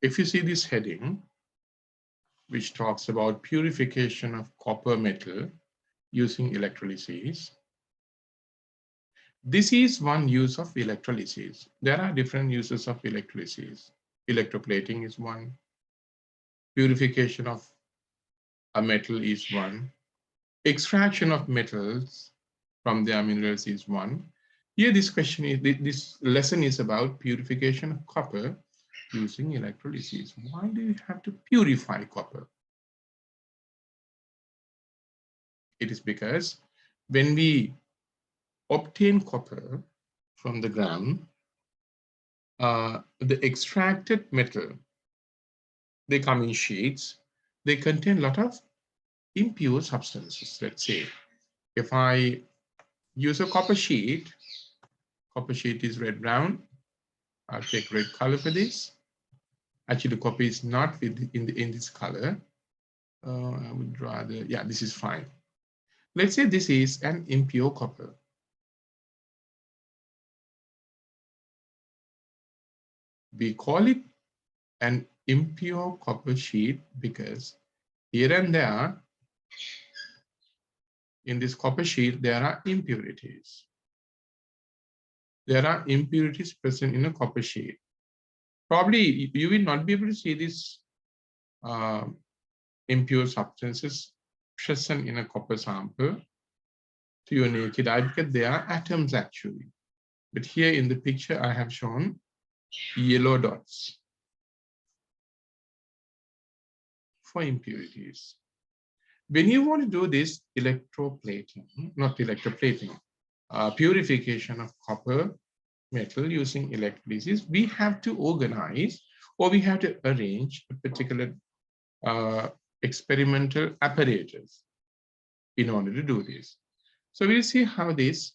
if you see this heading, which talks about purification of copper metal using electrolysis, this is one use of electrolysis. There are different uses of electrolysis. Electroplating is one. Purification of a metal is one. Extraction of metals from their minerals is one. Here, this lesson is about purification of copper using electrolysis. Why do you have to purify copper? It is because when we obtain copper from the ground, the extracted metal, they come in sheets. They contain a lot of impure substances. Let's say if I use a copper sheet is red-brown. I'll take red color for this. Actually, the copper is not in this color. I would rather, yeah, this is fine. Let's say this is an impure copper. We call it an impure copper sheet because here and there in this copper sheet, there are impurities. There are impurities present in a copper sheet. Probably you will not be able to see this impure substances present in a copper sample to your naked eye because they are atoms actually. But here in the picture, I have shown yellow dots for impurities. When you want to do this electroplating, not electroplating, purification of copper metal using electrolysis, we have to organize or we have to arrange a particular experimental apparatus in order to do this. So we'll see how this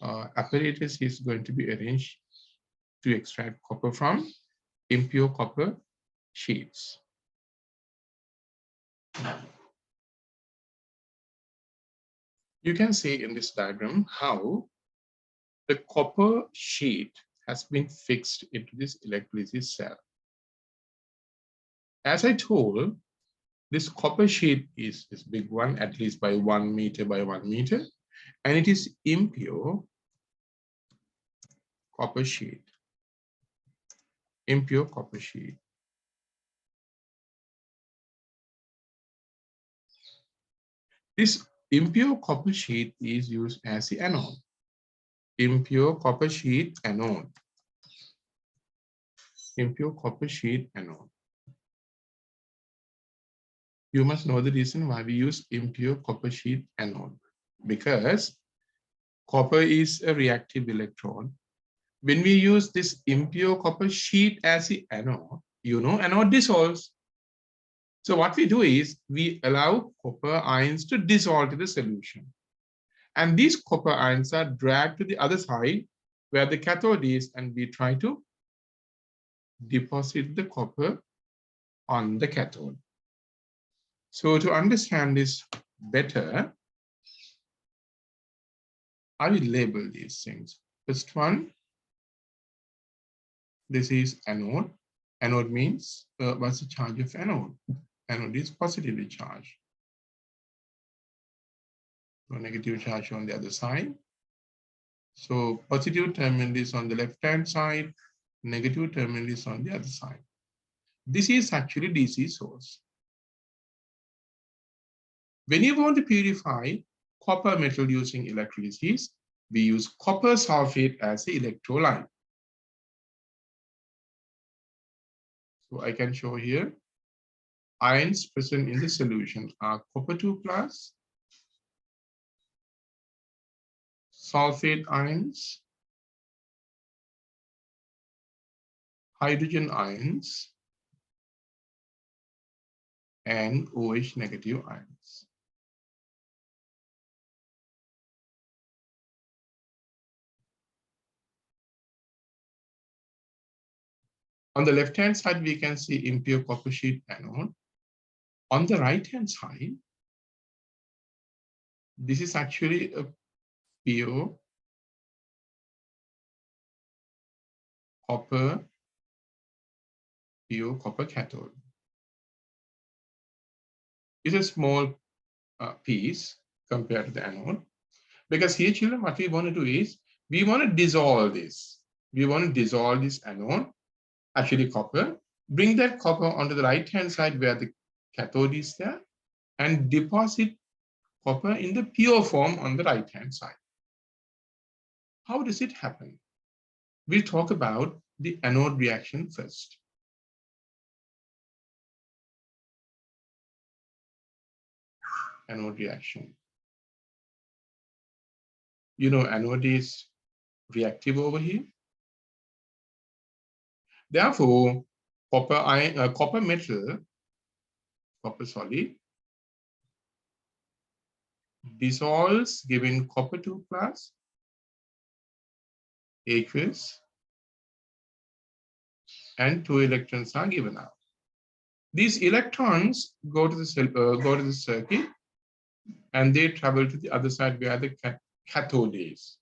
apparatus is going to be arranged to extract copper from impure copper sheets. You can see in this diagram how the copper sheet has been fixed into this electrolysis cell. As I told, this copper sheet is this big one, at least by 1 meter by 1 meter, and it is impure copper sheet. Impure copper sheet. This impure copper sheet is used as the anode. Impure copper sheet anode. Impure copper sheet anode. You must know the reason why we use impure copper sheet anode. Because copper is a reactive electrode. When we use this impure copper sheet as the anode, you know, anode dissolves. So what we do is we allow copper ions to dissolve to the solution. And these copper ions are dragged to the other side where the cathode is, and we try to deposit the copper on the cathode. So to understand this better, I will label these things. First one, this is anode. Anode means what's the charge of anode? Anode is positively charged. So negative charge on the other side. So positive terminal is on the left-hand side, negative terminal is on the other side. This is actually DC source. When you want to purify copper metal using electrolysis, we use copper sulfate as the electrolyte. So I can show here, ions present in the solution are copper 2+, sulfate ions, hydrogen ions, and OH negative ions. On the left-hand side, we can see impure copper sheet anode. On the right-hand side, this is actually a pure copper pure copper cathode. It's a small piece compared to the anode. Because here, children, what we want to do is, we want to dissolve this. We want to dissolve this anode, actually copper, bring that copper onto the right-hand side where the cathode is there, and deposit copper in the pure form on the right-hand side. How does it happen? We'll talk about the anode reaction first. Anode reaction. You know, anode is reactive over here. Therefore, copper metal, copper solid, dissolves given copper 2 plus aqueous, and 2 electrons are given out. These electrons go to the circuit, and they travel to the other side where the cathode is.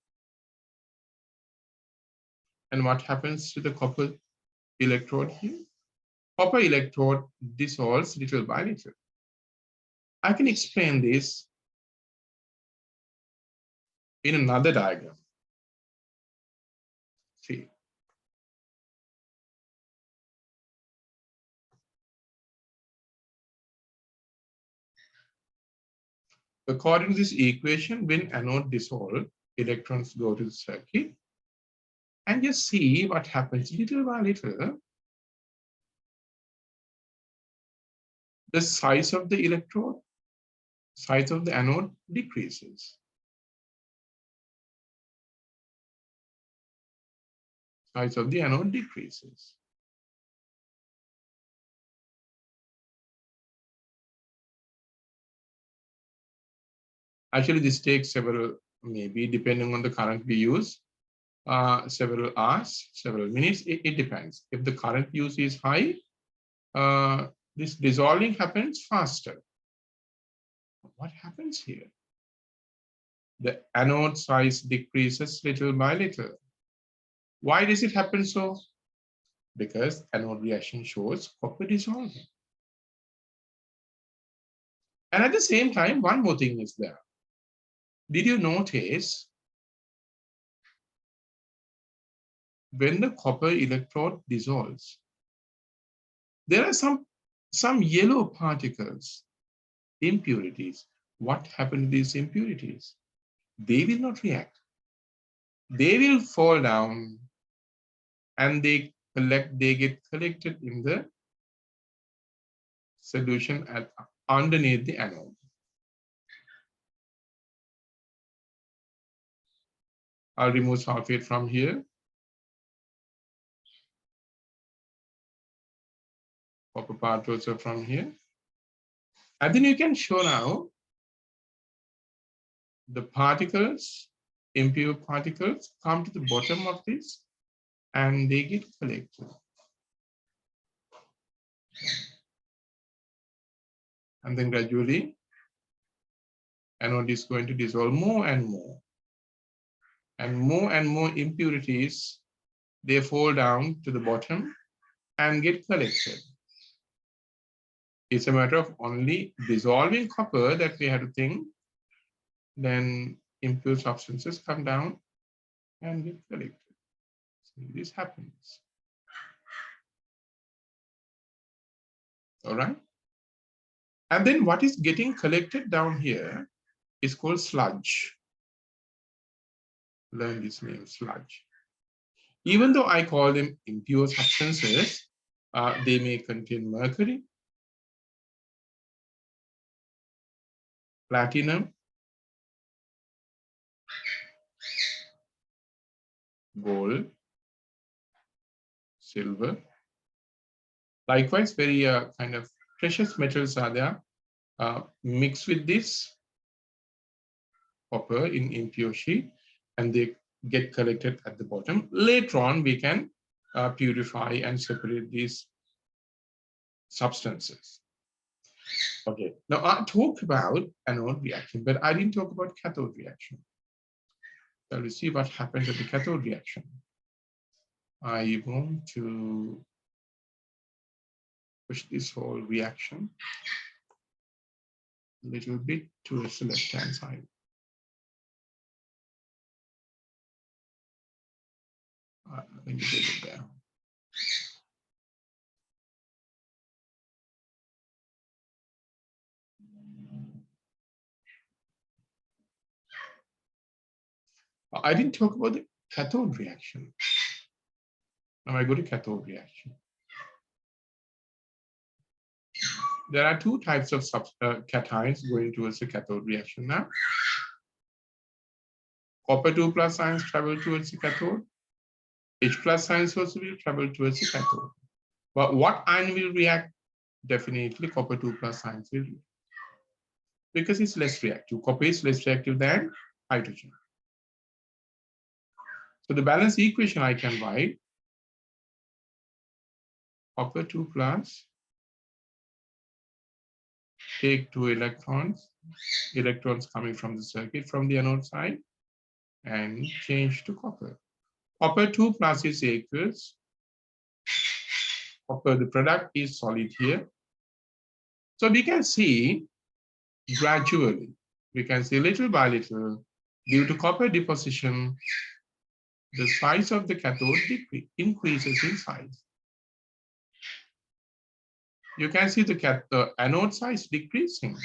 And what happens to the copper electrode here? Copper electrode dissolves little by little. I can explain this in another diagram. See. According to this equation, when anode dissolves, electrons go to the circuit. And just see what happens little by little. The size of the electrode, size of the anode decreases. Size of the anode decreases. Actually, this takes several, maybe depending on the current we use, several hours, several minutes. It depends. If the current use is high, this dissolving happens faster. What happens here? The anode size decreases little by little. Why does it happen so? Because anode reaction shows copper dissolving. And at the same time, one more thing is there. Did you notice when the copper electrode dissolves, there are some yellow particles, impurities. What happened to these impurities? They will not react. They will fall down and they get collected in the solution underneath the anode. I'll remove sulfate from here. Copper particles are from here. And then you can show now the particles, impure particles, come to the bottom of this and they get collected. And then gradually, anode is going to dissolve more and more. And more impurities, they fall down to the bottom and get collected. It's a matter of only dissolving copper that we have to think. Then impure substances come down and get collected. So this happens. All right. And then what is getting collected down here is called sludge. Learn this name, sludge. Even though I call them impure substances, they may contain mercury, platinum, gold, silver. Likewise, very kind of precious metals are there mixed with this copper in impure sheet, and they get collected at the bottom. Later on, we can purify and separate these substances. Okay, now I talked about anode reaction, but I didn't talk about cathode reaction. So let's see what happens at the cathode reaction. I want to push this whole reaction a little bit towards the left-hand side. I think you take it there. I didn't talk about the cathode reaction. Now I go to cathode reaction. There are two types of cations going towards the cathode reaction now. Copper 2 plus ions travel towards the cathode. H plus ions also will travel towards the cathode. But what ion will react? Definitely copper 2 plus ions will react. Because it's less reactive. Copper is less reactive than hydrogen. So the balance equation I can write copper 2 plus, take 2 electrons coming from the circuit from the anode side, and change to copper. Copper 2 plus is aqueous. Copper, the product is solid here. So we can see gradually, we can see little by little, due to copper deposition, the size of the cathode increases in size. You can see the anode size decreasing.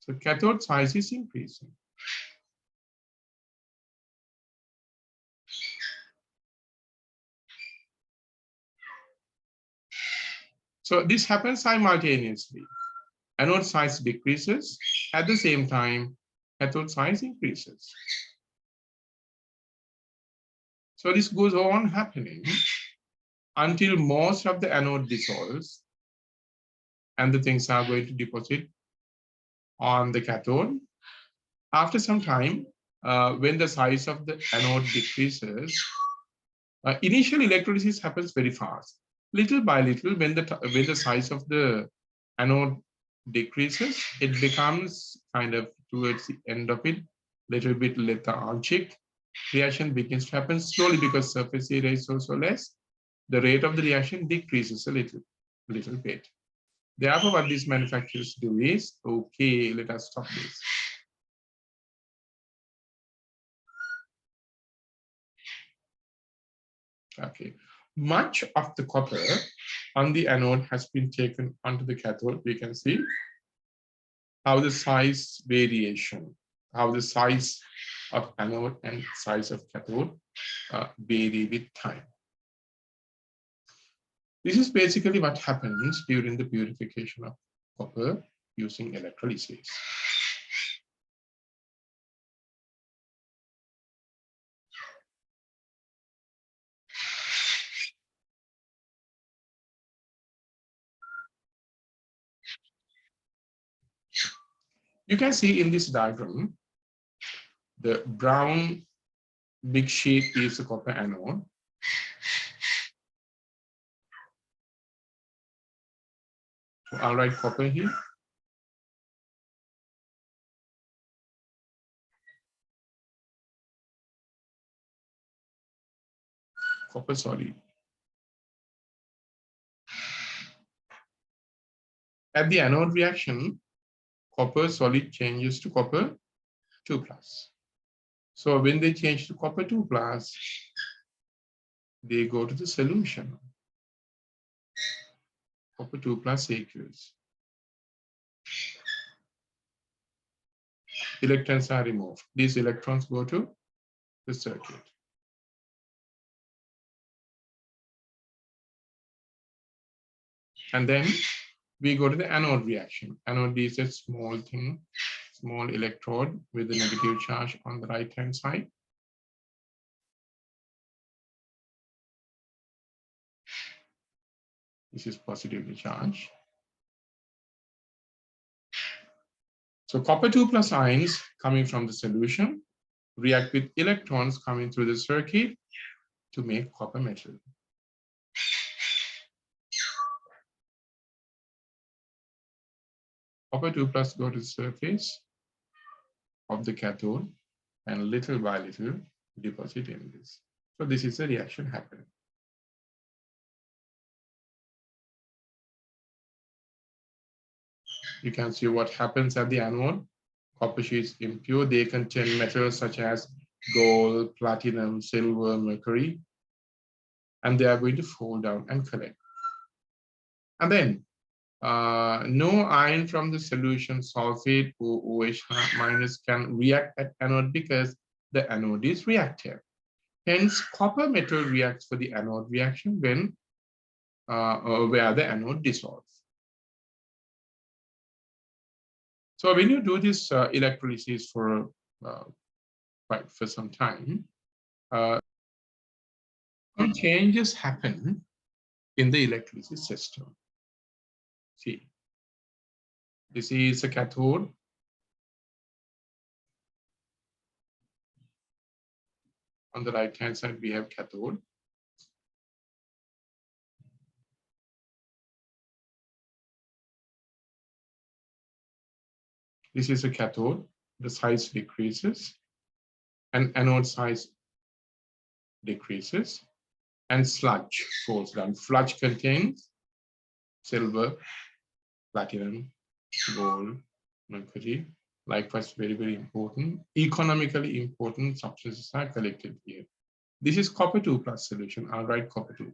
So cathode size is increasing. So this happens simultaneously. Anode size decreases, at the same time, cathode size increases. So this goes on happening until most of the anode dissolves and the things are going to deposit on the cathode. After some time, when the size of the anode decreases, initial electrolysis happens very fast. Little by little, when the size of the anode decreases, it becomes kind of towards the end of it, little bit lethargic. Reaction begins to happen slowly because surface area is also less. The rate of the reaction decreases a little bit. Therefore, what these manufacturers do is, okay, let us stop this. Okay, much of the copper on the anode has been taken onto the cathode. We can see how the size variation, how the size of anode and size of cathode vary with time. This is basically what happens during the purification of copper using electrolysis. You can see in this diagram, the brown big sheet is the copper anode. So I'll write copper here. Copper solid. At the anode reaction, copper solid changes to copper 2 plus. So when they change to copper 2 plus, they go to the solution. Copper 2 plus aqueous. Electrons are removed. These electrons go to the circuit. And then we go to the anode reaction. Anode is a small thing, small electrode with a negative charge on the right-hand side. This is positively charged. So copper 2 plus ions coming from the solution react with electrons coming through the circuit to make copper metal. Copper 2 plus go to the surface of the cathode and little by little deposit in this. So this is a reaction happening. You can see what happens at the anode. Copper sheets impure. They contain metals such as gold, platinum, silver, mercury, and they are going to fall down and collect. And then no ion from the solution sulfate or OH minus can react at anode because the anode is reactive. Hence, copper metal reacts for the anode reaction when where the anode dissolves. So when you do this electrolysis for some time, some changes happen in the electrolysis system. See, this is a cathode. On the right-hand side, we have cathode. This is a cathode. The size decreases, and anode size decreases, and sludge falls down. Sludge contains silver, platinum, gold, mercury. Likewise, very, very important. Economically important substances are collected here. This is copper 2+ solution. I'll write copper 2+.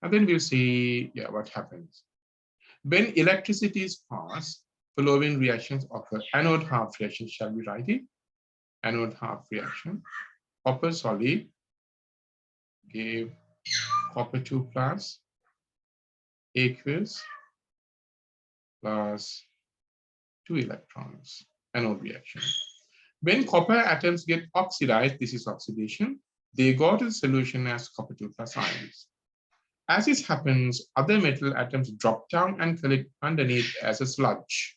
And then we'll see what happens. When electricity is passed, following reactions occur. Anode half reaction, shall we write it? Anode half reaction. Copper solid gave copper 2+ aqueous plus 2 electrons, anode reaction. When copper atoms get oxidized, this is oxidation, they go to the solution as copper 2+ ions. As this happens, other metal atoms drop down and collect underneath as a sludge.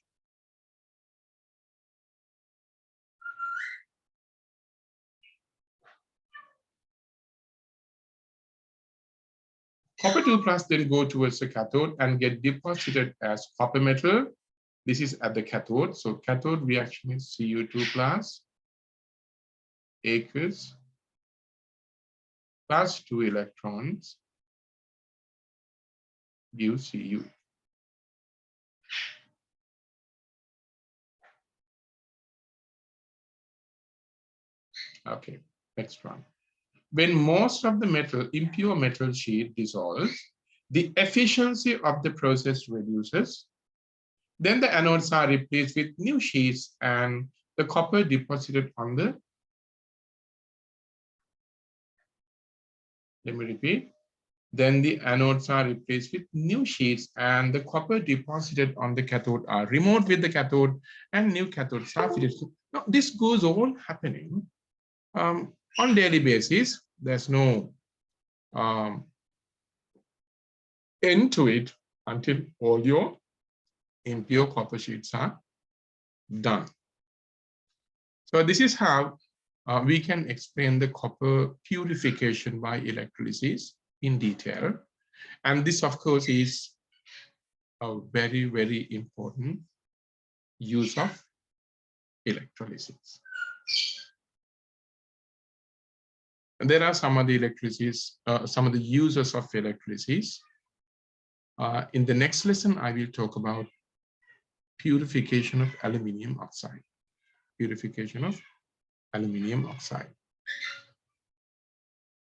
Copper 2+ then go towards the cathode and get deposited as copper metal. This is at the cathode. So cathode reaction is Cu2+, aqueous, plus 2 electrons, gives Cu. Okay, next one. When most of the metal, impure metal sheet dissolves, the efficiency of the process reduces. Then the anodes are replaced with new sheets and the copper deposited on the, let me repeat, then the anodes are replaced with new sheets and the copper deposited on the cathode are removed with the cathode and new cathodes are fitted. Now, this goes all happening on daily basis. There's no end to it until all your impure copper sheets are done. So this is how we can explain the copper purification by electrolysis in detail. And this, of course, is a very, very important use of electrolysis. And there are some of the electrolysis, some of the uses of electrolysis. In the next lesson, I will talk about purification of aluminium oxide. Purification of aluminium oxide.